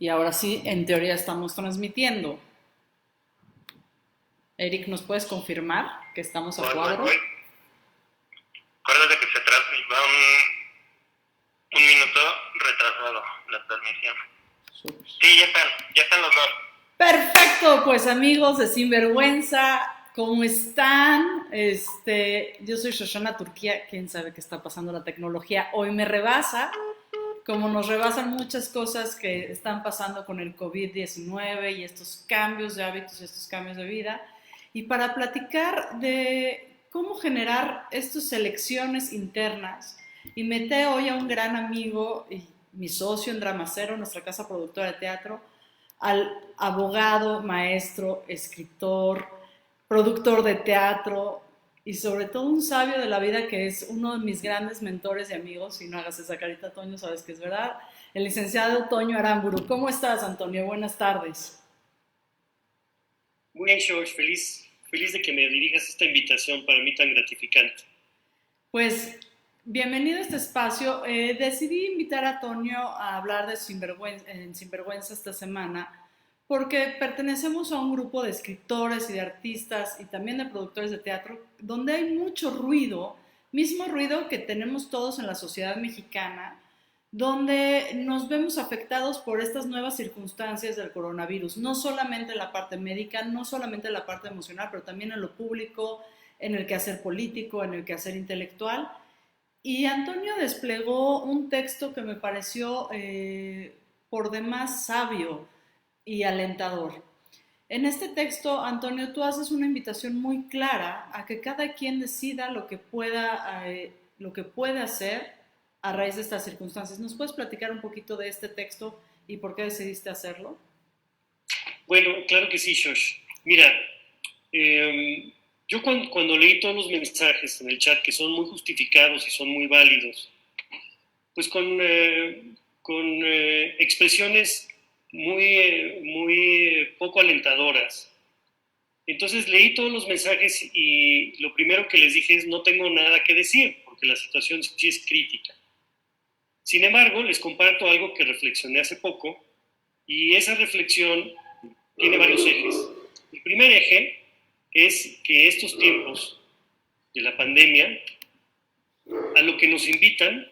Y ahora sí, en teoría estamos transmitiendo. Eric, ¿nos puedes confirmar que estamos a cuadro? Voy. Acuérdate que va un minuto retrasado la transmisión. Súper. Sí, ya están los dos. Perfecto, pues amigos de Sinvergüenza, ¿cómo están? Yo soy Shoshana Turquía, quién sabe qué está pasando, la tecnología hoy me rebasa, como nos rebasan muchas cosas que están pasando con el COVID-19 y estos cambios de hábitos y estos cambios de vida. Y para platicar de cómo generar estas selecciones internas, invité hoy a un gran amigo y mi socio en Dramacero, nuestra casa productora de teatro, al abogado, maestro, escritor, productor de teatro y sobre todo un sabio de la vida que es uno de mis grandes mentores y amigos. Si no hagas esa carita, Toño, sabes que es verdad. El licenciado Toño Aramburu. ¿Cómo estás, Antonio? Buenas tardes. Muy bien, George, feliz de que me dirijas esta invitación para mí tan gratificante. Pues bienvenido a este espacio. Decidí invitar a Toño a hablar de Sinvergüenza esta semana porque pertenecemos a un grupo de escritores y de artistas y también de productores de teatro donde hay mucho ruido, mismo ruido que tenemos todos en la sociedad mexicana, donde nos vemos afectados por estas nuevas circunstancias del coronavirus, no solamente en la parte médica, no solamente en la parte emocional, pero también en lo público, en el quehacer político, en el quehacer intelectual. Y Antonio desplegó un texto que me pareció por demás sabio y alentador. En este texto, Antonio, tú haces una invitación muy clara a que cada quien decida lo que puede hacer a raíz de estas circunstancias. ¿Nos puedes platicar un poquito de este texto y por qué decidiste hacerlo? Bueno, claro que sí, Josh. Mira, yo cuando leí todos los mensajes en el chat, que son muy justificados y son muy válidos, pues con expresiones muy poco alentadoras. Entonces leí todos los mensajes y lo primero que les dije es no tengo nada que decir, porque la situación sí es crítica. Sin embargo, les comparto algo que reflexioné hace poco y esa reflexión tiene varios ejes. El primer eje es que estos tiempos de la pandemia a lo que nos invitan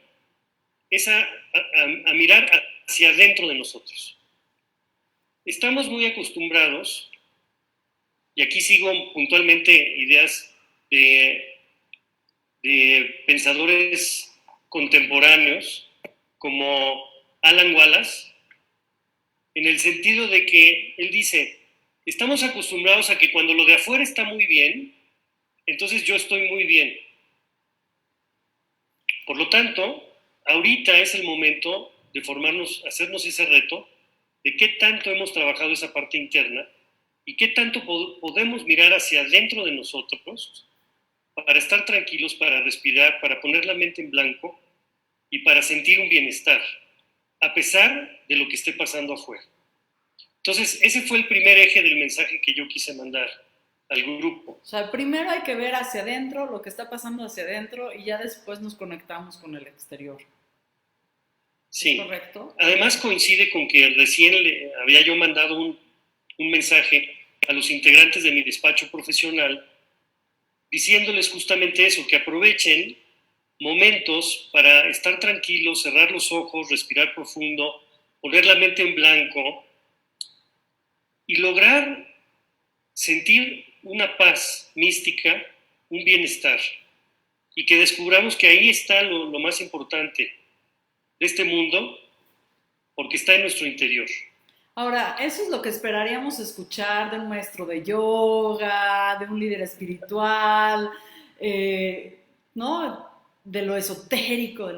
es a mirar hacia adentro de nosotros. Estamos muy acostumbrados, y aquí sigo puntualmente ideas de pensadores contemporáneos como Alan Wallace, en el sentido de que él dice, estamos acostumbrados a que cuando lo de afuera está muy bien, entonces yo estoy muy bien. Por lo tanto, ahorita es el momento de hacernos ese reto de qué tanto hemos trabajado esa parte interna y qué tanto podemos mirar hacia adentro de nosotros para estar tranquilos, para respirar, para poner la mente en blanco y para sentir un bienestar, a pesar de lo que esté pasando afuera. Entonces, ese fue el primer eje del mensaje que yo quise mandar al grupo. O sea, primero hay que ver hacia adentro lo que está pasando hacia adentro y ya después nos conectamos con el exterior. ¿Es Sí. correcto? Además coincide con que recién le había yo mandado un mensaje a los integrantes de mi despacho profesional diciéndoles justamente eso, que aprovechen momentos para estar tranquilos, cerrar los ojos, respirar profundo, poner la mente en blanco y lograr sentir una paz mística, un bienestar, y que descubramos que ahí está lo más importante de este mundo, porque está en nuestro interior. Ahora, eso es lo que esperaríamos escuchar de un maestro de yoga, de un líder espiritual, ¿no? De lo esotérico,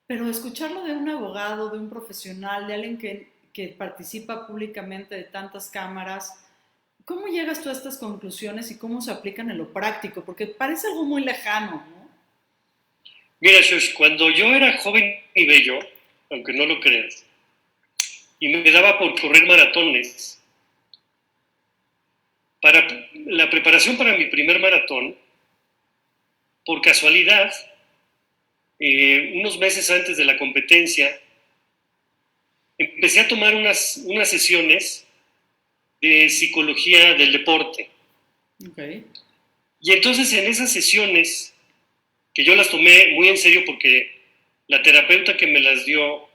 pero escucharlo de un abogado, de un profesional, de alguien que participa públicamente de tantas cámaras, ¿cómo llegas tú a estas conclusiones y cómo se aplican en lo práctico? Porque parece algo muy lejano, ¿no? Mira, Shosh, cuando yo era joven y bello, aunque no lo creas, y me daba por correr maratones, para la preparación para mi primer maratón, por casualidad, unos meses antes de la competencia, empecé a tomar unas sesiones de psicología del deporte. Okay. Y entonces en esas sesiones, que yo las tomé muy en serio porque la terapeuta que me las dio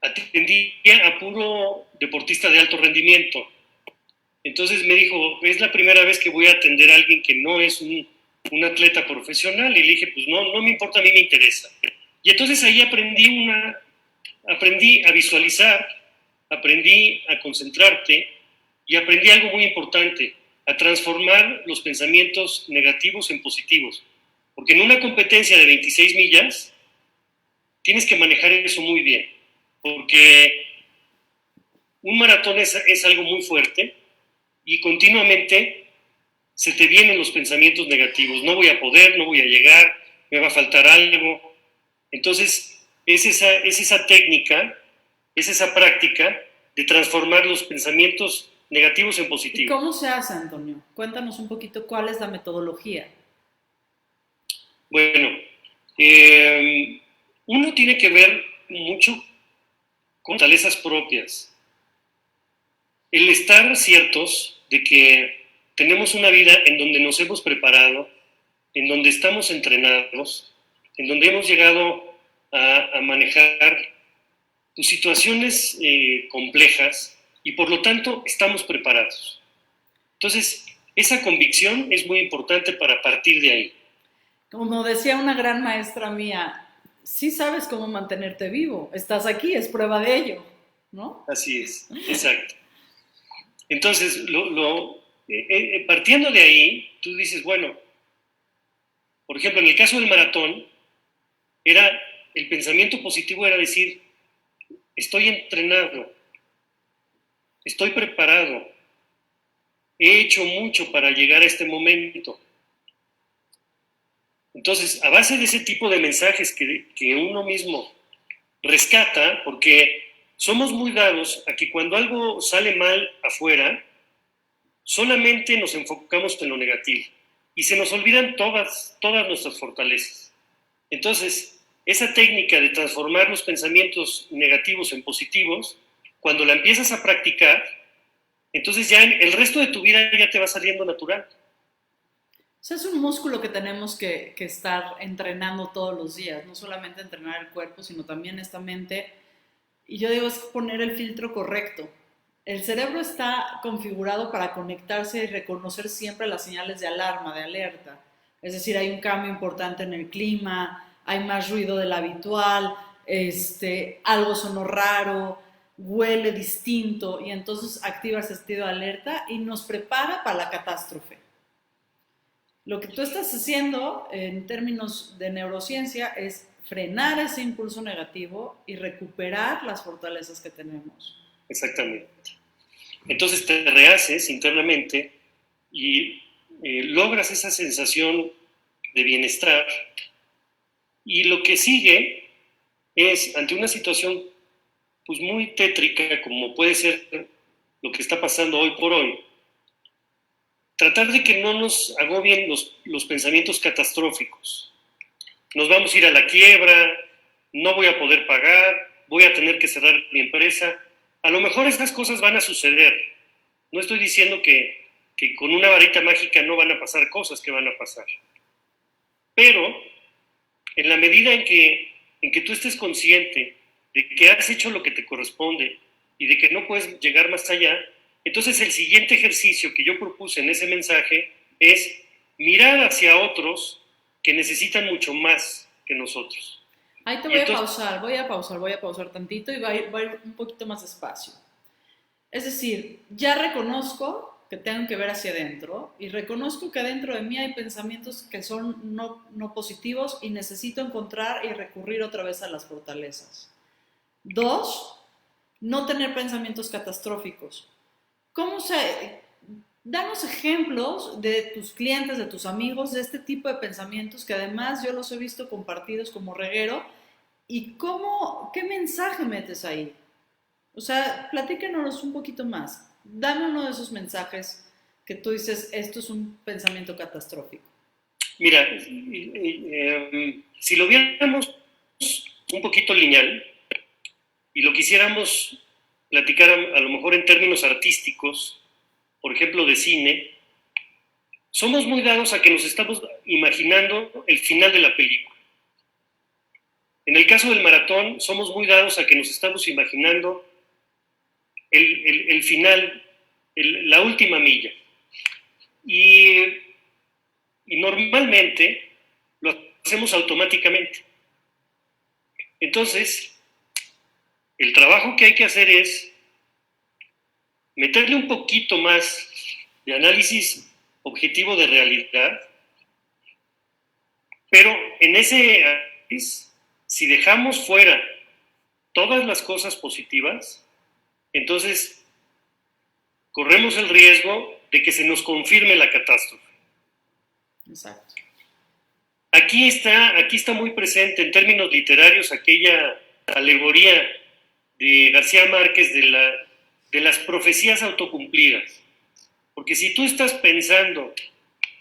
atendía a puro deportista de alto rendimiento. Entonces me dijo, es la primera vez que voy a atender a alguien que no es un atleta profesional. Y le dije, pues no me importa, a mí me interesa. Y entonces ahí aprendí a visualizar, aprendí a concentrarte y aprendí algo muy importante, a transformar los pensamientos negativos en positivos. Porque en una competencia de 26 millas, tienes que manejar eso muy bien. Porque un maratón es algo muy fuerte y continuamente se te vienen los pensamientos negativos. No voy a poder, no voy a llegar, me va a faltar algo. Entonces, es esa técnica, es esa práctica de transformar los pensamientos negativos en ¿Y positivos. cómo se hace, Antonio? Cuéntanos un poquito cuál es la metodología. Bueno, uno tiene que ver mucho con fortalezas propias. El estar ciertos de que tenemos una vida en donde nos hemos preparado, en donde estamos entrenados, en donde hemos llegado a manejar situaciones complejas y por lo tanto estamos preparados. Entonces, esa convicción es muy importante para partir de ahí. Como decía una gran maestra mía, sí sabes cómo mantenerte vivo, estás aquí, es prueba de ello, ¿no? Así es, exacto. Entonces, partiendo de ahí, tú dices, bueno, por ejemplo, en el caso del maratón, el pensamiento positivo era decir, estoy entrenado, estoy preparado, he hecho mucho para llegar a este momento. Entonces, a base de ese tipo de mensajes que uno mismo rescata, porque somos muy dados a que cuando algo sale mal afuera, solamente nos enfocamos en lo negativo y se nos olvidan todas nuestras fortalezas. Entonces, esa técnica de transformar los pensamientos negativos en positivos, cuando la empiezas a practicar, entonces ya el resto de tu vida ya te va saliendo natural. O sea, es un músculo que tenemos que estar entrenando todos los días, no solamente entrenar el cuerpo, sino también esta mente. Y yo digo, es poner el filtro correcto. El cerebro está configurado para conectarse y reconocer siempre las señales de alarma, de alerta. Es decir, hay un cambio importante en el clima, hay más ruido del habitual, algo sonó raro, huele distinto y entonces activa ese estado de alerta y nos prepara para la catástrofe. Lo que tú estás haciendo en términos de neurociencia es frenar ese impulso negativo y recuperar las fortalezas que tenemos. Exactamente. Entonces te rehaces internamente y logras esa sensación de bienestar y lo que sigue es, ante una situación pues muy tétrica como puede ser lo que está pasando hoy por hoy, tratar de que no nos agobien los pensamientos catastróficos. Nos vamos a ir a la quiebra, no voy a poder pagar, voy a tener que cerrar mi empresa. A lo mejor estas cosas van a suceder. No estoy diciendo que con una varita mágica no van a pasar cosas que van a pasar. Pero en la medida en que tú estés consciente de que has hecho lo que te corresponde y de que no puedes llegar más allá, entonces el siguiente ejercicio que yo propuse en ese mensaje es mirar hacia otros que necesitan mucho más que nosotros. Ahí te voy a pausar tantito y va a ir un poquito más despacio. Es decir, ya reconozco que tengo que ver hacia adentro y reconozco que dentro de mí hay pensamientos que son no positivos y necesito encontrar y recurrir otra vez a las fortalezas. 2, no tener pensamientos catastróficos. Danos ejemplos de tus clientes, de tus amigos, de este tipo de pensamientos que además yo los he visto compartidos como reguero. ¿Y qué mensaje metes ahí? O sea, platícanos un poquito más. Dame uno de esos mensajes que tú dices, esto es un pensamiento catastrófico. Mira, si lo viéramos un poquito lineal, y lo quisiéramos platicar a lo mejor en términos artísticos, por ejemplo de cine, somos muy dados a que nos estamos imaginando el final de la película. En el caso del maratón, somos muy dados a que nos estamos imaginando el final, la última milla. Y normalmente lo hacemos automáticamente. Entonces, el trabajo que hay que hacer es meterle un poquito más de análisis objetivo de realidad, pero en ese análisis, si dejamos fuera todas las cosas positivas, entonces corremos el riesgo de que se nos confirme la catástrofe. Exacto. Aquí está muy presente en términos literarios aquella alegoría de García Márquez de las profecías autocumplidas. Porque si tú estás pensando,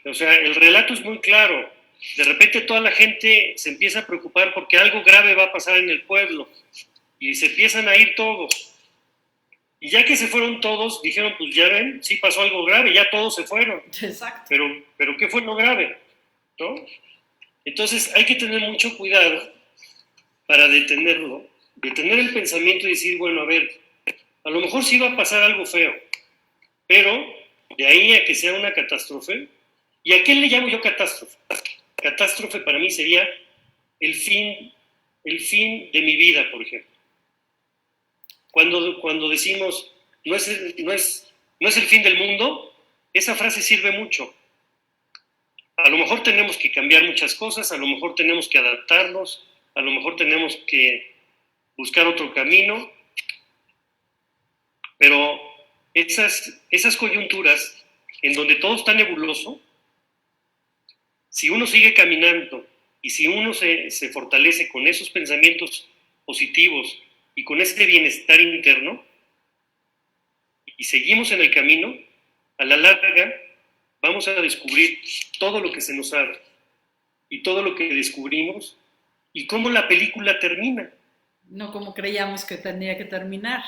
o sea, el relato es muy claro, de repente toda la gente se empieza a preocupar porque algo grave va a pasar en el pueblo y se empiezan a ir todos. Y ya que se fueron todos, dijeron, pues ya ven, sí pasó algo grave, ya todos se fueron. Exacto. Pero ¿qué fue lo grave? ¿No? Entonces hay que tener mucho cuidado para detenerlo, detener el pensamiento y decir, bueno, a ver, a lo mejor sí va a pasar algo feo, pero de ahí a que sea una catástrofe. ¿Y a qué le llamo yo catástrofe? Catástrofe para mí sería el fin de mi vida, por ejemplo. Cuando decimos, no es el fin del mundo, esa frase sirve mucho. A lo mejor tenemos que cambiar muchas cosas, a lo mejor tenemos que adaptarnos, a lo mejor tenemos que buscar otro camino, pero esas coyunturas en donde todo está nebuloso, si uno sigue caminando y si uno se fortalece con esos pensamientos positivos y con ese bienestar interno, y seguimos en el camino, a la larga vamos a descubrir todo lo que se nos abre y todo lo que descubrimos y cómo la película termina. No como creíamos que tenía que terminar.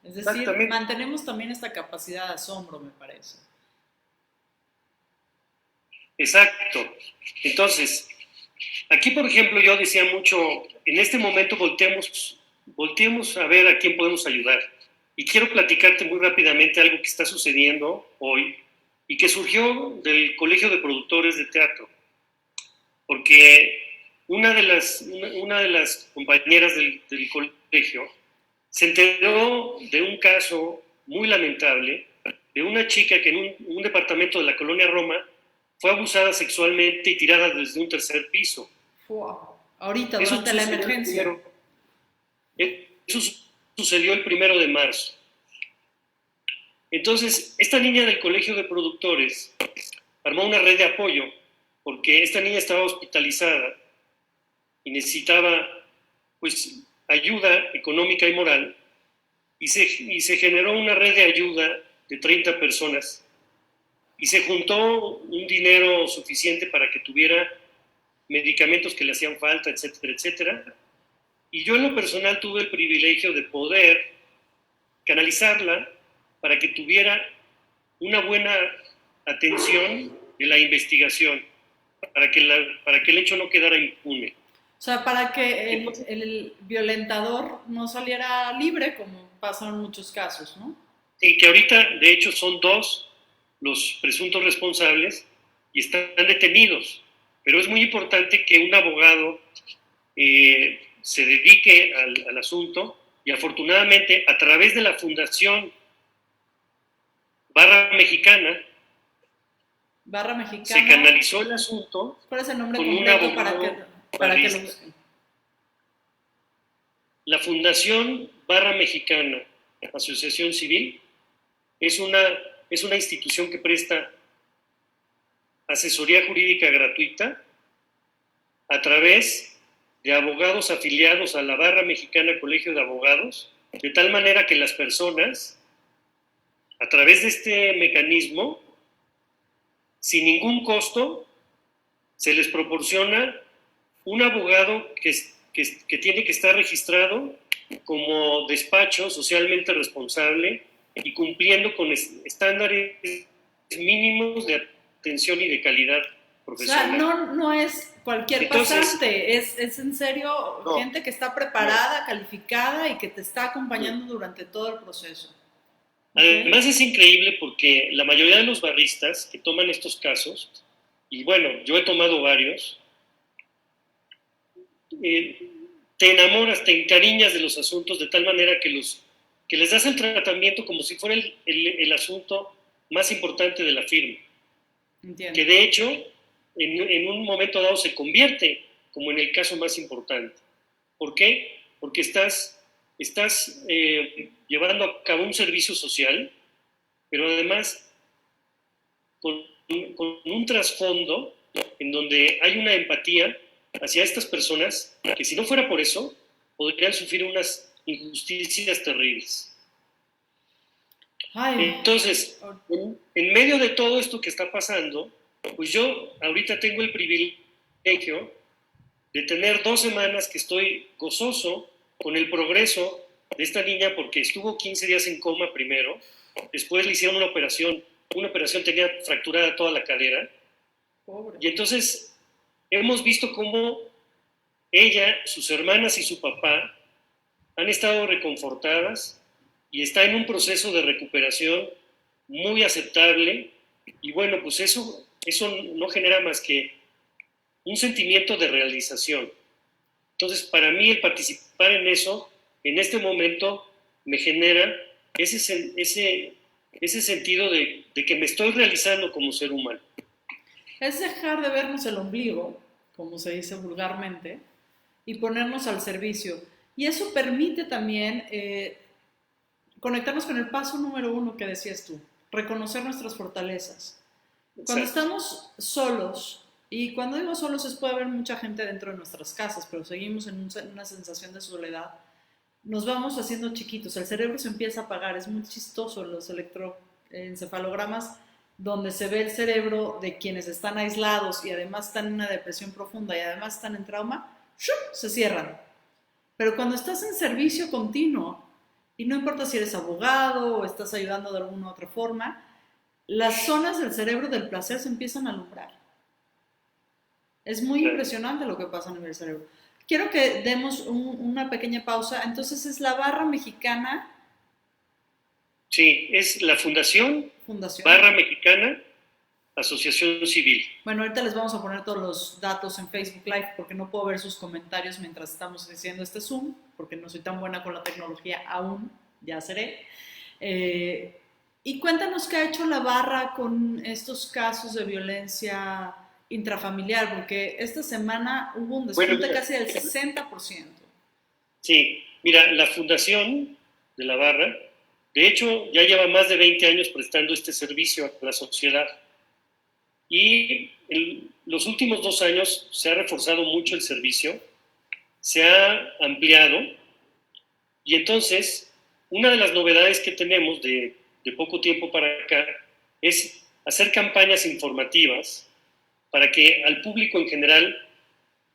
Es decir, mantenemos también esta capacidad de asombro, me parece. Exacto. Entonces, aquí, por ejemplo, yo decía mucho, en este momento volteemos a ver a quién podemos ayudar. Y quiero platicarte muy rápidamente algo que está sucediendo hoy y que surgió del Colegio de Productores de Teatro. Porque una de las compañeras del colegio se enteró de un caso muy lamentable de una chica que en un departamento de la colonia Roma fue abusada sexualmente y tirada desde un tercer piso. Wow. Ahorita, durante la emergencia. Eso sucedió el 1 de marzo. Entonces, esta niña del Colegio de Productores armó una red de apoyo porque esta niña estaba hospitalizada y necesitaba, pues, ayuda económica y moral, y se generó una red de ayuda de 30 personas y se juntó un dinero suficiente para que tuviera medicamentos que le hacían falta, etcétera, etcétera. Y yo en lo personal tuve el privilegio de poder canalizarla para que tuviera una buena atención de la investigación, para que el hecho no quedara impune. O sea, para que el violentador no saliera libre, como pasa en muchos casos, ¿no? Y que ahorita, de hecho, son 2 los presuntos responsables y están detenidos. Pero es muy importante que un abogado se dedique al asunto y afortunadamente a través de la Fundación Barra Mexicana se canalizó el asunto. ¿Cuál es el nombre con completo un abogado para que lo busquen? La Fundación Barra Mexicana, Asociación Civil, es una institución que presta asesoría jurídica gratuita a través de abogados afiliados a la Barra Mexicana Colegio de Abogados, de tal manera que las personas, a través de este mecanismo, sin ningún costo, se les proporciona un abogado que tiene que estar registrado como despacho socialmente responsable y cumpliendo con estándares mínimos de atención y de calidad profesional. O sea, no es cualquier pasante, es en serio gente que está preparada, calificada y que te está acompañando durante todo el proceso. Además es increíble porque la mayoría de los barristas que toman estos casos, y bueno, yo he tomado varios, te enamoras, te encariñas de los asuntos de tal manera que les das el tratamiento como si fuera el asunto más importante de la firma. Entiendo. Que de hecho, en un momento dado se convierte como en el caso más importante. ¿Por qué? Porque estás llevando a cabo un servicio social, pero además con un trasfondo en donde hay una empatía hacia estas personas que si no fuera por eso, podrían sufrir unas injusticias terribles. Ay. Entonces, en medio de todo esto que está pasando, pues yo ahorita tengo el privilegio de tener 2 semanas que estoy gozoso con el progreso de esta niña porque estuvo 15 días en coma primero, después le hicieron una operación tenía fracturada toda la cadera. Pobre. Y entonces hemos visto cómo ella, sus hermanas y su papá han estado reconfortadas y está en un proceso de recuperación muy aceptable y bueno, pues eso no genera más que un sentimiento de realización. Entonces, para mí el participar en eso, en este momento, me genera ese sentido de que me estoy realizando como ser humano. Es dejar de vernos el ombligo, como se dice vulgarmente, y ponernos al servicio. Y eso permite también conectarnos con el paso número 1 que decías tú, reconocer nuestras fortalezas. Cuando estamos solos, y cuando digo solos es puede haber mucha gente dentro de nuestras casas, pero seguimos en una sensación de soledad, nos vamos haciendo chiquitos, el cerebro se empieza a apagar, es muy chistoso los electroencefalogramas donde se ve el cerebro de quienes están aislados y además están en una depresión profunda y además están en trauma, ¡shup!, se cierran. Pero cuando estás en servicio continuo, y no importa si eres abogado o estás ayudando de alguna u otra forma, las zonas del cerebro del placer se empiezan a alumbrar. Es muy impresionante lo que pasa a nivel del cerebro. Quiero que demos una pequeña pausa. Entonces, ¿es la Barra Mexicana? Sí, es la Fundación Barra Mexicana Asociación Civil. Bueno, ahorita les vamos a poner todos los datos en Facebook Live porque no puedo ver sus comentarios mientras estamos haciendo este Zoom, porque no soy tan buena con la tecnología aún, ya seré. Y cuéntanos qué ha hecho la Barra con estos casos de violencia intrafamiliar, porque esta semana hubo un despunte casi del 60%. Sí, mira, la Fundación de la Barra, de hecho, ya lleva más de 20 años prestando este servicio a la sociedad. Y en los últimos 2 años se ha reforzado mucho el servicio, se ha ampliado, y entonces una de las novedades que tenemos de poco tiempo para acá es hacer campañas informativas para que al público en general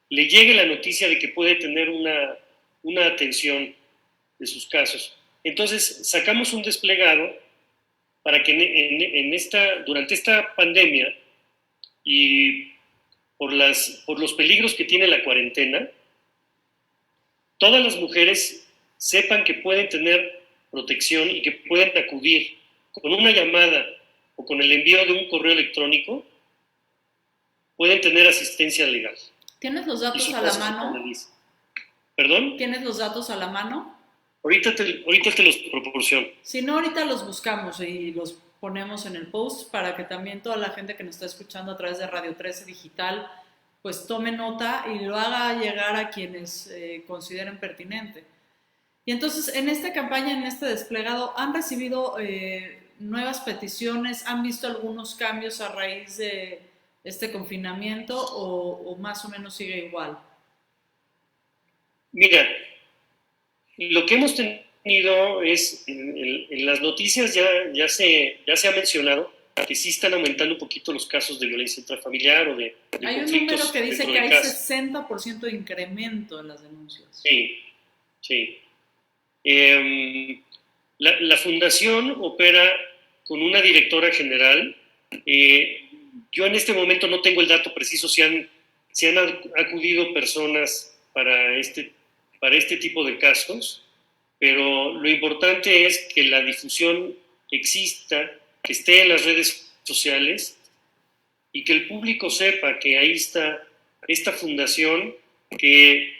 le llegue la noticia de que puede tener una atención de sus casos. Entonces sacamos un desplegado para que durante esta pandemia y por los peligros que tiene la cuarentena, todas las mujeres sepan que pueden tener protección y que pueden acudir con una llamada o con el envío de un correo electrónico, pueden tener asistencia legal. ¿Tienes los datos a la mano? ¿Perdón? ¿Tienes los datos a la mano? Ahorita te los proporciono. Si no, ahorita los buscamos y los ponemos en el post para que también toda la gente que nos está escuchando a través de Radio 13 Digital pues tome nota y lo haga llegar a quienes consideren pertinente. Y entonces en esta campaña, en este desplegado, ¿han recibido nuevas peticiones? ¿Han visto algunos cambios a raíz de este confinamiento o más o menos sigue igual? Mira, lo que hemos tenido es, en las noticias ya se ha mencionado que sí están aumentando un poquito los casos de violencia intrafamiliar o de hay un número que dice que hay 60% de incremento en las denuncias. Sí. La fundación opera con una directora general. Yo en este momento no tengo el dato preciso si han acudido personas para este tipo de casos, pero lo importante es que la difusión exista, que esté en las redes sociales y que el público sepa que ahí está esta fundación que,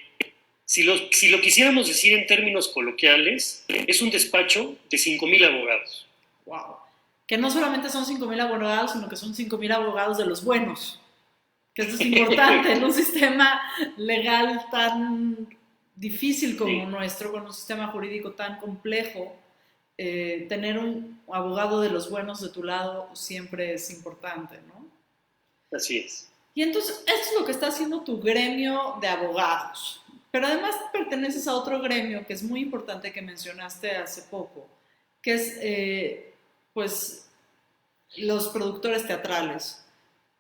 si lo quisiéramos decir en términos coloquiales, es un despacho de 5,000 abogados. Wow. Que no solamente son 5,000 abogados, sino que son 5,000 abogados de los buenos. Que esto es importante en un sistema legal tan difícil como nuestro, con un sistema jurídico tan complejo. Tener un abogado de los buenos de tu lado siempre es importante, ¿no? Así es. Y entonces, esto es lo que está haciendo tu gremio de abogados. Pero además perteneces a otro gremio que es muy importante, que mencionaste hace poco, que es, pues, los productores teatrales.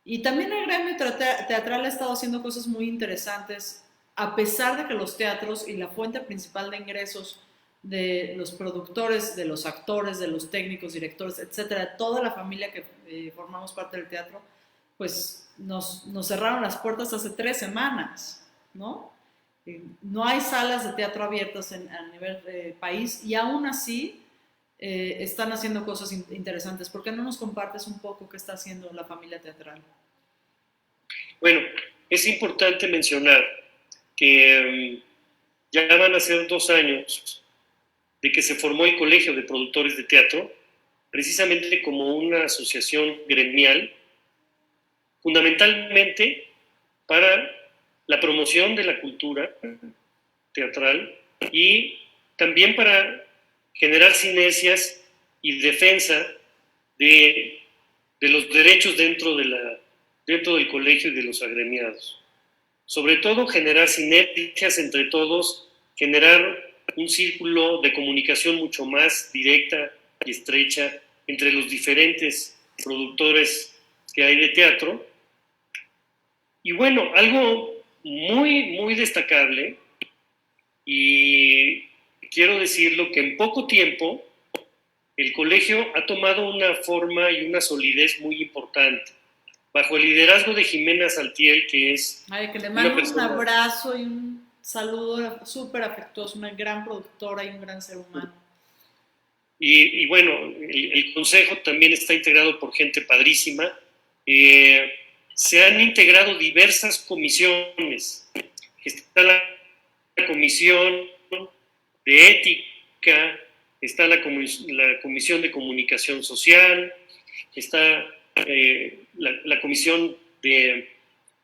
Y también el gremio teatral ha estado haciendo cosas muy interesantes, a pesar de que los teatros y la fuente principal de ingresos de los productores, de los actores, de los técnicos, directores, etcétera, toda la familia que formamos parte del teatro, pues nos cerraron las puertas hace 3 semanas, ¿no? No hay salas de teatro abiertas a nivel país, y aún así están haciendo cosas interesantes. ¿Por qué no nos compartes un poco qué está haciendo la familia teatral? Bueno, es importante mencionar que ya van a ser 2 años de que se formó el Colegio de Productores de Teatro, precisamente como una asociación gremial, fundamentalmente para la promoción de la cultura teatral y también para generar sinergias y defensa de los derechos dentro del colegio y de los agremiados. Sobre todo generar sinergias entre todos, generar un círculo de comunicación mucho más directa y estrecha entre los diferentes productores que hay de teatro. Y bueno, algo muy, muy destacable, y quiero decirlo, que en poco tiempo el colegio ha tomado una forma y una solidez muy importante, bajo el liderazgo de Jimena Saltiel, que es... Ay, que le mando un abrazo y un saludo súper afectuoso, una gran productora y un gran ser humano. Y bueno, el consejo también está integrado por gente padrísima. Se han integrado diversas comisiones. Está la comisión de ética, está la comisión de comunicación social, está la comisión de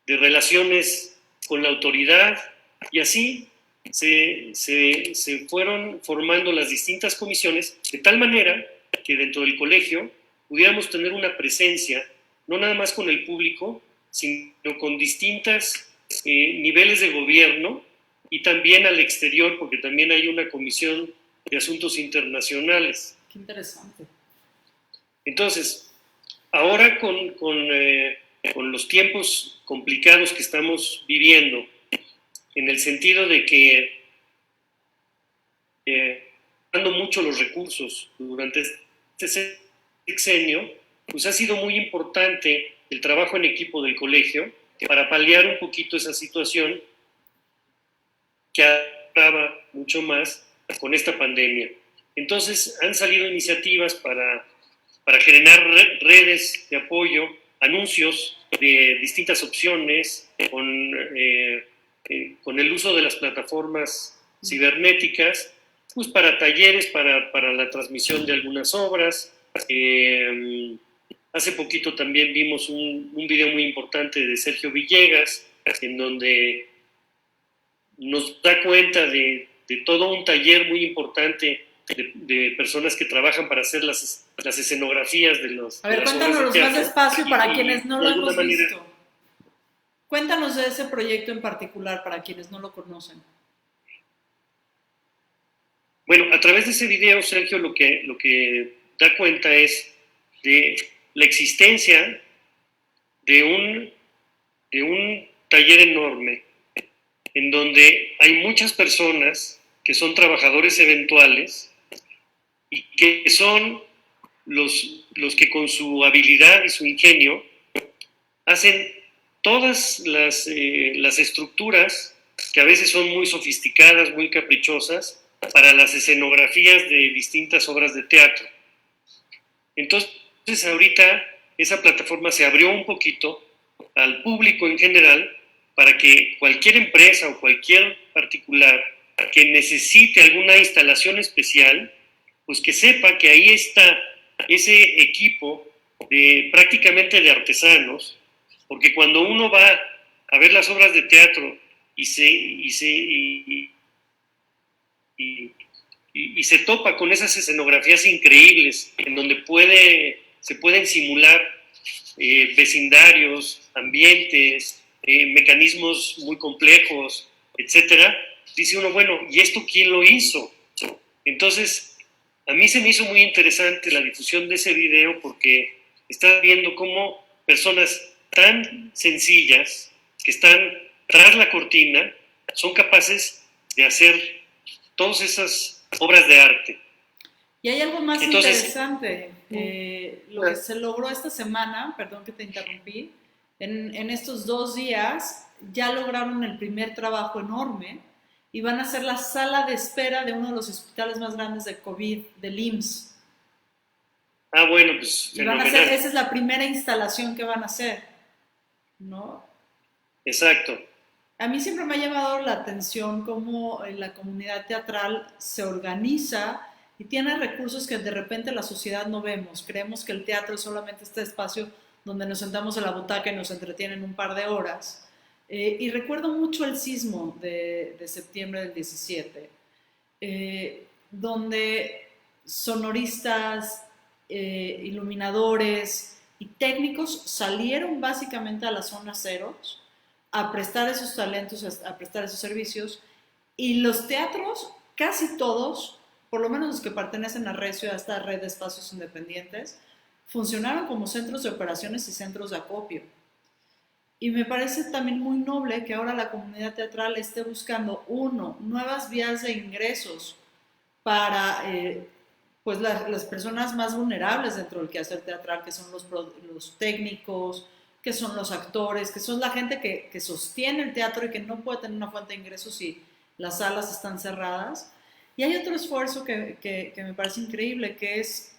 relaciones con la autoridad, y así se fueron formando las distintas comisiones, de tal manera que dentro del colegio pudiéramos tener una presencia, no nada más con el público, sino con distintos niveles de gobierno, y también al exterior, porque también hay una comisión de asuntos internacionales. Qué interesante. Entonces, ahora con los tiempos complicados que estamos viviendo, en el sentido de que dando mucho los recursos durante este sexenio, pues ha sido muy importante el trabajo en equipo del colegio para paliar un poquito esa situación que agrava mucho más con esta pandemia. Entonces han salido iniciativas para generar redes de apoyo, anuncios de distintas opciones, con el uso de las plataformas cibernéticas, pues para talleres, para la transmisión de algunas obras. Hace poquito también vimos un video muy importante de Sergio Villegas, en donde nos da cuenta de todo un taller muy importante de personas que trabajan para hacer las escenografías de los... A ver, cuéntanos más despacio para quienes no lo hemos visto. Cuéntanos de ese proyecto en particular para quienes no lo conocen. Bueno, a través de ese video, Sergio lo que da cuenta es de la existencia de un taller enorme en donde hay muchas personas que son trabajadores eventuales y que son los que con su habilidad y su ingenio hacen todas las estructuras que a veces son muy sofisticadas, muy caprichosas, para las escenografías de distintas obras de teatro. Entonces ahorita esa plataforma se abrió un poquito al público en general para que cualquier empresa o cualquier particular que necesite alguna instalación especial, pues que sepa que ahí está ese equipo prácticamente de artesanos, porque cuando uno va a ver las obras de teatro y se topa con esas escenografías increíbles en donde se pueden simular vecindarios, ambientes, mecanismos muy complejos, etcétera, dice uno, bueno, ¿y esto quién lo hizo? Entonces, a mí se me hizo muy interesante la difusión de ese video porque estás viendo cómo personas tan sencillas que están tras la cortina son capaces de hacer todas esas obras de arte. Y hay algo más interesante. Lo que se logró esta semana, perdón que te interrumpí, en estos 2 días ya lograron el primer trabajo enorme y van a hacer la sala de espera de uno de los hospitales más grandes de COVID del IMSS. Ah, bueno, pues y van a hacer, esa es la primera instalación que van a hacer, ¿no? Exacto. A mí siempre me ha llamado la atención cómo la comunidad teatral se organiza y tiene recursos que de repente la sociedad no vemos. Creemos que el teatro es solamente este espacio donde nos sentamos en la butaca y nos entretienen un par de horas. Y recuerdo mucho el sismo de septiembre del 17, donde sonoristas, iluminadores y técnicos salieron básicamente a las zonas ceros a prestar esos talentos, a prestar esos servicios, y los teatros, casi todos, por lo menos los que pertenecen a Recio, a esta red de espacios independientes, funcionaron como centros de operaciones y centros de acopio. Y me parece también muy noble que ahora la comunidad teatral esté buscando, nuevas vías de ingresos para pues las personas más vulnerables dentro del quehacer teatral, que son los técnicos, que son los actores, que son la gente que sostiene el teatro y que no puede tener una fuente de ingresos si las salas están cerradas. Y hay otro esfuerzo que me parece increíble, que es,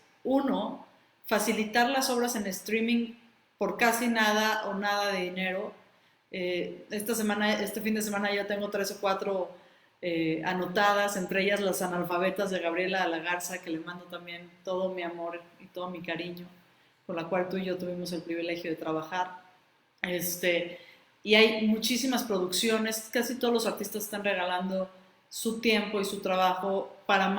facilitar las obras en streaming por casi nada o nada de dinero. Este fin de semana ya tengo 3 o 4 anotadas, entre ellas Las analfabetas de Gabriela de la Garza, que le mando también todo mi amor y todo mi cariño, con la cual tú y yo tuvimos el privilegio de trabajar. Y hay muchísimas producciones, casi todos los artistas están regalando su tiempo y su trabajo para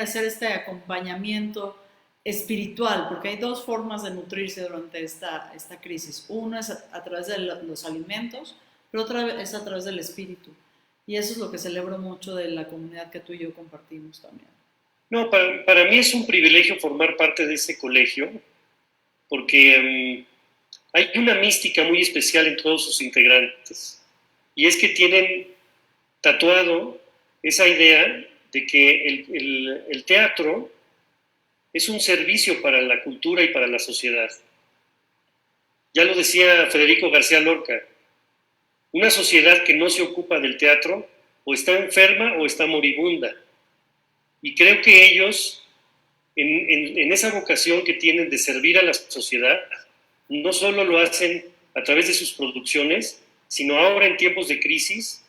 hacer este acompañamiento espiritual, porque hay 2 formas de nutrirse durante esta crisis. Una es a través de los alimentos, pero otra es a través del espíritu. Y eso es lo que celebro mucho de la comunidad que tú y yo compartimos también. No, para mí es un privilegio formar parte de ese colegio, porque hay una mística muy especial en todos sus integrantes, y es que tienen tatuado esa idea de que el teatro es un servicio para la cultura y para la sociedad. Ya lo decía Federico García Lorca, una sociedad que no se ocupa del teatro o está enferma o está moribunda. Y creo que ellos, en esa vocación que tienen de servir a la sociedad, no solo lo hacen a través de sus producciones, sino ahora en tiempos de crisis,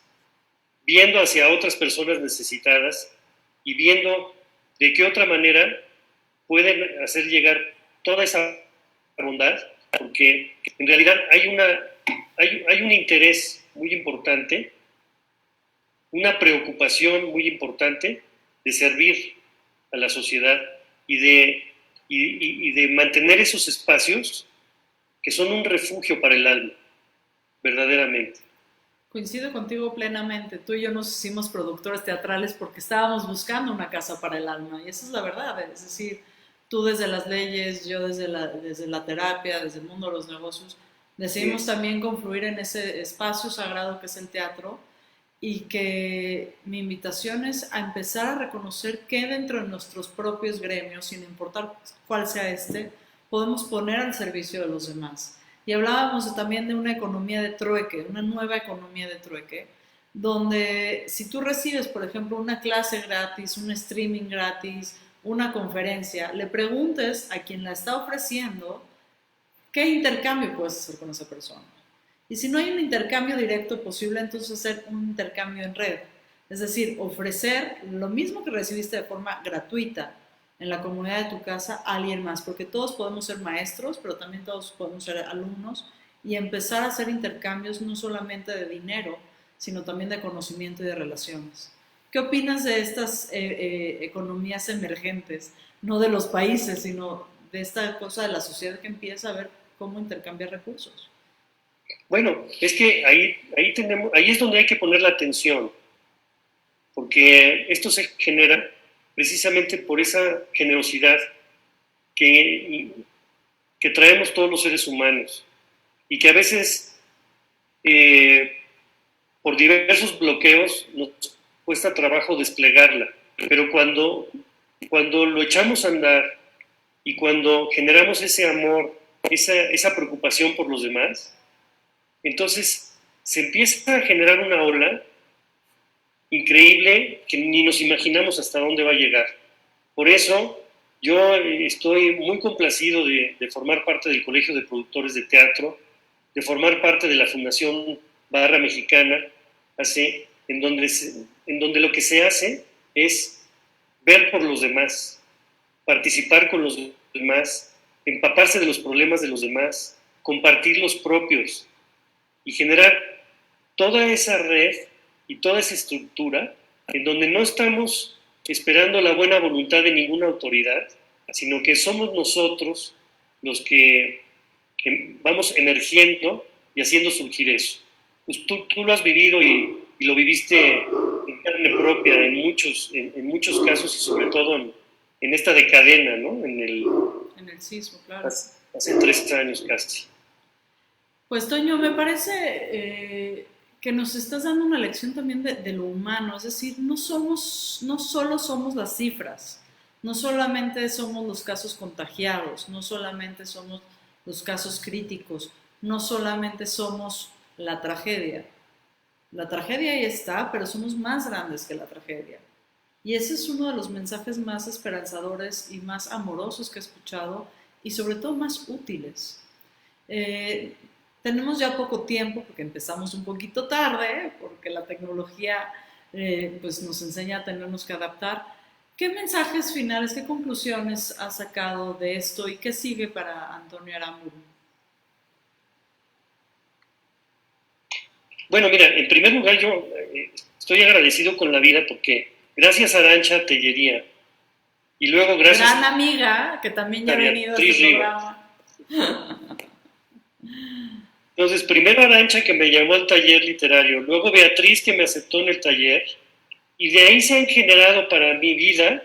viendo hacia otras personas necesitadas y viendo de qué otra manera pueden hacer llegar toda esa bondad, porque en realidad hay un interés muy importante, una preocupación muy importante de servir a la sociedad y de mantener esos espacios que son un refugio para el alma, verdaderamente. Coincido contigo plenamente. Tú y yo nos hicimos productores teatrales porque estábamos buscando una casa para el alma, y esa es la verdad. Es decir, tú desde las leyes, yo desde la terapia, desde el mundo de los negocios, decidimos también confluir en ese espacio sagrado que es el teatro, y que mi invitación es a empezar a reconocer que dentro de nuestros propios gremios, sin importar cuál sea podemos poner al servicio de los demás. Y hablábamos también de una economía de trueque, una nueva economía de trueque, donde si tú recibes, por ejemplo, una clase gratis, un streaming gratis, una conferencia, le preguntes a quien la está ofreciendo qué intercambio puedes hacer con esa persona. Y si no hay un intercambio directo posible, entonces hacer un intercambio en red. Es decir, ofrecer lo mismo que recibiste de forma gratuita en la comunidad de tu casa a alguien más, porque todos podemos ser maestros, pero también todos podemos ser alumnos y empezar a hacer intercambios no solamente de dinero, sino también de conocimiento y de relaciones. ¿Qué opinas de estas economías emergentes? No de los países, sino de esta cosa de la sociedad que empieza a ver cómo intercambiar recursos. Bueno, es que ahí es donde hay que poner la atención, porque esto se genera precisamente por esa generosidad que traemos todos los seres humanos y que a veces por diversos bloqueos nos cuesta trabajo desplegarla, pero cuando lo echamos a andar y cuando generamos ese amor, esa preocupación por los demás, entonces se empieza a generar una ola increíble que ni nos imaginamos hasta dónde va a llegar. Por eso yo estoy muy complacido de formar parte del Colegio de Productores de Teatro, de formar parte de la Fundación Barra Mexicana, en donde lo que se hace es ver por los demás, participar con los demás, empaparse de los problemas de los demás, compartir los propios y generar toda esa red y toda esa estructura en donde no estamos esperando la buena voluntad de ninguna autoridad, sino que somos nosotros los que vamos emergiendo y haciendo surgir eso. Pues tú lo has vivido y lo viviste en carne propia en muchos casos y sobre todo en esta de cadena, ¿no? En el sismo, claro. Hace 3 años casi. Pues Toño, me parece que nos estás dando una lección también de lo humano, es decir, no solo somos las cifras, no solamente somos los casos contagiados, no solamente somos los casos críticos, no solamente somos la tragedia. La tragedia ahí está, pero somos más grandes que la tragedia. Y ese es uno de los mensajes más esperanzadores y más amorosos que he escuchado y sobre todo más útiles. Tenemos ya poco tiempo porque empezamos un poquito tarde, porque la tecnología pues nos enseña a tenernos que adaptar. ¿Qué mensajes finales, qué conclusiones has sacado de esto y qué sigue para Antonio Aramburu? Bueno, mira, en primer lugar yo estoy agradecido con la vida porque gracias a Arantxa Tellería y luego gracias gran amiga que también ya ha venido a este programa. Entonces, primero Arantxa que me llamó al taller literario, luego Beatriz que me aceptó en el taller y de ahí se han generado para mi vida,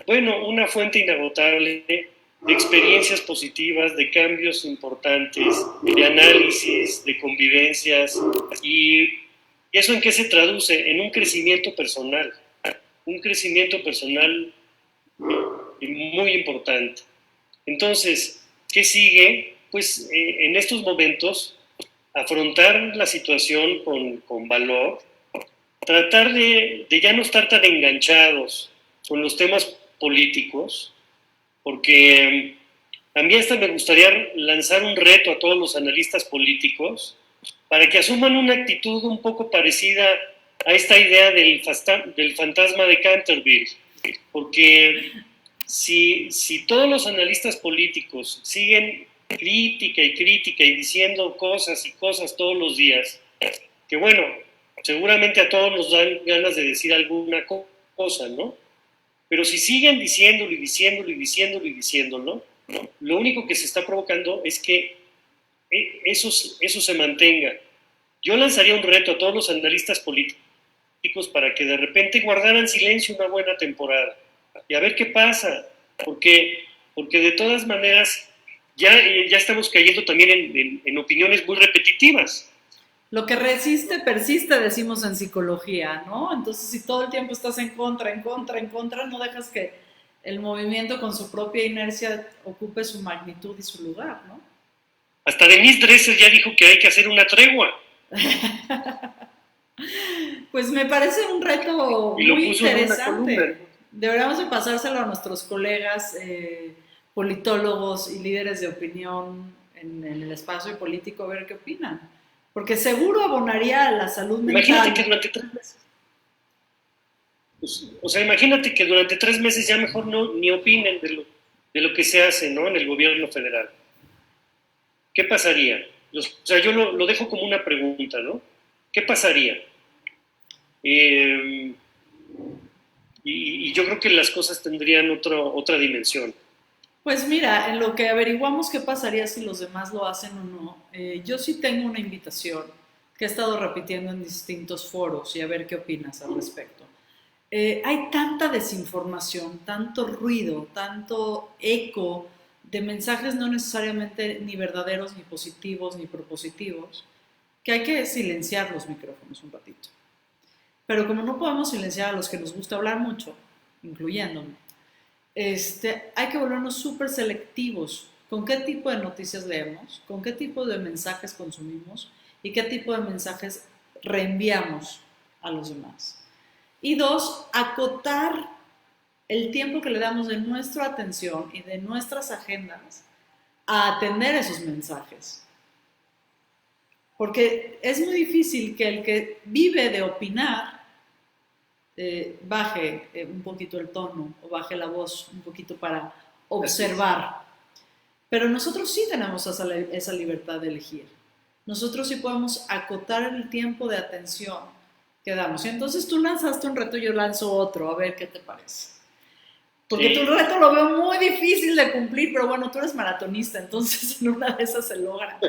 bueno, una fuente inagotable de experiencias positivas, de cambios importantes, de análisis, de convivencias. ¿Y eso en qué se traduce? En un crecimiento personal muy importante. Entonces, ¿qué sigue? Pues en estos momentos, afrontar la situación con valor, tratar de ya no estar tan enganchados con los temas políticos, porque a mí hasta me gustaría lanzar un reto a todos los analistas políticos para que asuman una actitud un poco parecida a esta idea del fantasma de Canterville, porque si todos los analistas políticos siguen crítica y diciendo cosas y cosas todos los días, que bueno, seguramente a todos nos dan ganas de decir alguna cosa, ¿no? Pero si siguen diciéndolo, lo único que se está provocando es que eso se mantenga. Yo lanzaría un reto a todos los analistas políticos para que de repente guardaran silencio una buena temporada y a ver qué pasa, porque de todas maneras ya estamos cayendo también en opiniones muy repetitivas. Lo que resiste, persiste, decimos en psicología, ¿no? Entonces, si todo el tiempo estás en contra, en contra, en contra, no dejas que el movimiento con su propia inercia ocupe su magnitud y su lugar, ¿no? Hasta Denise Dresser ya dijo que hay que hacer una tregua. Pues me parece un reto Y lo muy puso en una interesante. columna. Deberíamos de pasárselo a nuestros colegas politólogos y líderes de opinión en el espacio político a ver qué opinan. Porque seguro abonaría a la salud mental. Imagínate que durante 3 meses. Pues, o sea, imagínate que durante 3 meses ya mejor no ni opinen de lo que se hace, ¿no? En el gobierno federal. ¿Qué pasaría? O sea, yo lo dejo como una pregunta, ¿no? ¿Qué pasaría? Y yo creo que las cosas tendrían otra dimensión. Pues mira, en lo que averiguamos qué pasaría si los demás lo hacen o no, yo sí tengo una invitación que he estado repitiendo en distintos foros y a ver qué opinas al respecto. Hay tanta desinformación, tanto ruido, tanto eco de mensajes no necesariamente ni verdaderos, ni positivos, ni propositivos, que hay que silenciar los micrófonos un ratito. Pero como no podemos silenciar a los que nos gusta hablar mucho, incluyéndome, hay que volvernos súper selectivos con qué tipo de noticias leemos, con qué tipo de mensajes consumimos y qué tipo de mensajes reenviamos a los demás. Y dos, acotar el tiempo que le damos de nuestra atención y de nuestras agendas a atender esos mensajes. Porque es muy difícil que el que vive de opinar baje un poquito el tono o baje la voz un poquito para observar. Pero nosotros sí tenemos esa libertad de elegir. Nosotros sí podemos acotar el tiempo de atención que damos. Y entonces tú lanzaste un reto y yo lanzo otro, a ver qué te parece. Porque tu reto lo veo muy difícil de cumplir, pero bueno, tú eres maratonista, entonces en una de esas se logra.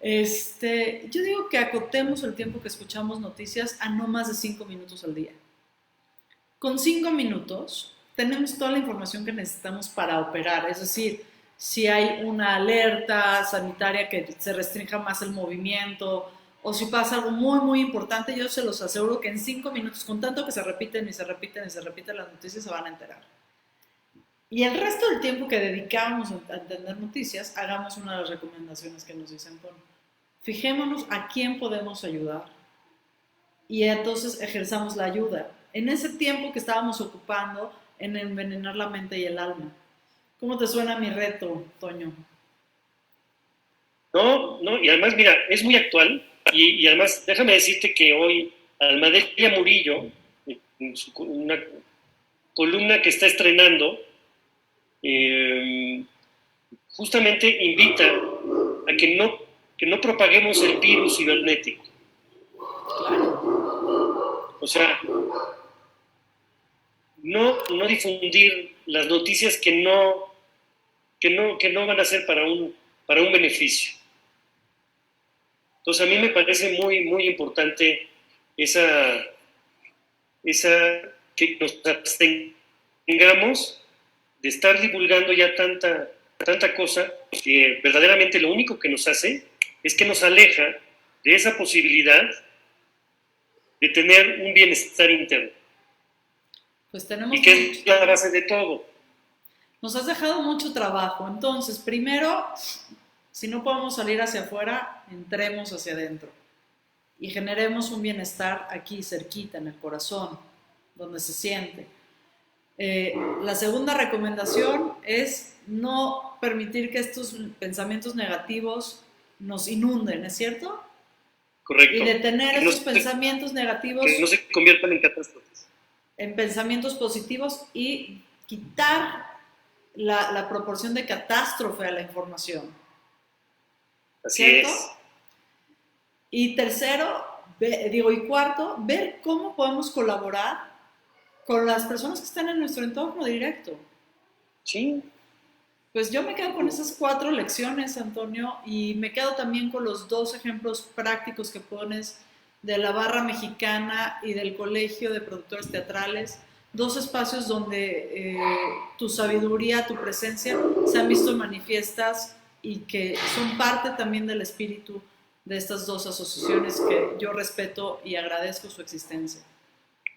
Yo digo que acotemos el tiempo que escuchamos noticias a no más de 5 minutos al día. Con 5 minutos tenemos toda la información que necesitamos para operar, es decir, si hay una alerta sanitaria que se restrinja más el movimiento, o si pasa algo muy, muy importante, yo se los aseguro que en 5 minutos, con tanto que se repiten y se repiten y se repiten las noticias, se van a enterar. Y el resto del tiempo que dedicamos a entender noticias, hagamos una de las recomendaciones que nos dicen, bueno, fijémonos a quién podemos ayudar y entonces ejerzamos la ayuda en ese tiempo que estábamos ocupando en envenenar la mente y el alma. ¿Cómo te suena mi reto, Toño? No, y además, mira, es muy actual y además, déjame decirte que hoy Almadelia Murillo, en una columna que está estrenando, justamente invita a que no propaguemos el virus cibernético. Claro. O sea, no difundir las noticias que no van a ser para un beneficio. Entonces a mí me parece muy, muy importante esa que nos abstengamos de estar divulgando ya tanta cosa que verdaderamente lo único que nos hace es que nos aleja de esa posibilidad de tener un bienestar interno. Pues tenemos y que es la base de todo. Nos has dejado mucho trabajo. Entonces, primero, si no podemos salir hacia afuera, entremos hacia adentro y generemos un bienestar aquí cerquita, en el corazón, donde se siente. La segunda recomendación es no permitir que estos pensamientos negativos nos inunden, ¿es cierto? Correcto. Y detener esos pensamientos negativos. Que no se conviertan en catástrofes. En pensamientos positivos y quitar la proporción de catástrofe a la información. Así ¿cierto? es. Y tercero, y cuarto, ver cómo podemos colaborar con las personas que están en nuestro entorno directo. Sí. Pues yo me quedo con esas 4 lecciones, Antonio, y me quedo también con los 2 ejemplos prácticos que pones de la Barra Mexicana y del Colegio de Productores Teatrales, 2 espacios donde tu sabiduría, tu presencia se han visto manifiestas y que son parte también del espíritu de estas dos asociaciones que yo respeto y agradezco su existencia.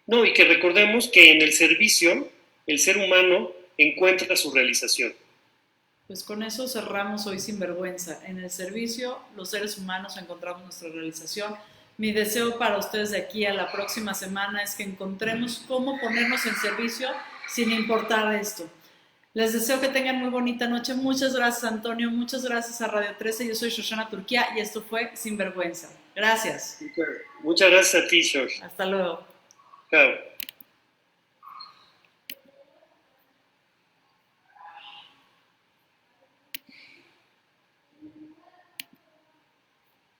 No, y que recordemos que en el servicio el ser humano encuentra su realización. Pues con eso cerramos hoy Sinvergüenza. En el servicio, los seres humanos encontramos nuestra realización. Mi deseo para ustedes de aquí a la próxima semana es que encontremos cómo ponernos en servicio sin importar esto. Les deseo que tengan muy bonita noche. Muchas gracias, Antonio. Muchas gracias a Radio 13. Yo soy Shoshana Turquía y esto fue Sinvergüenza. Gracias. Muchas gracias a ti, George. Hasta luego. Chao.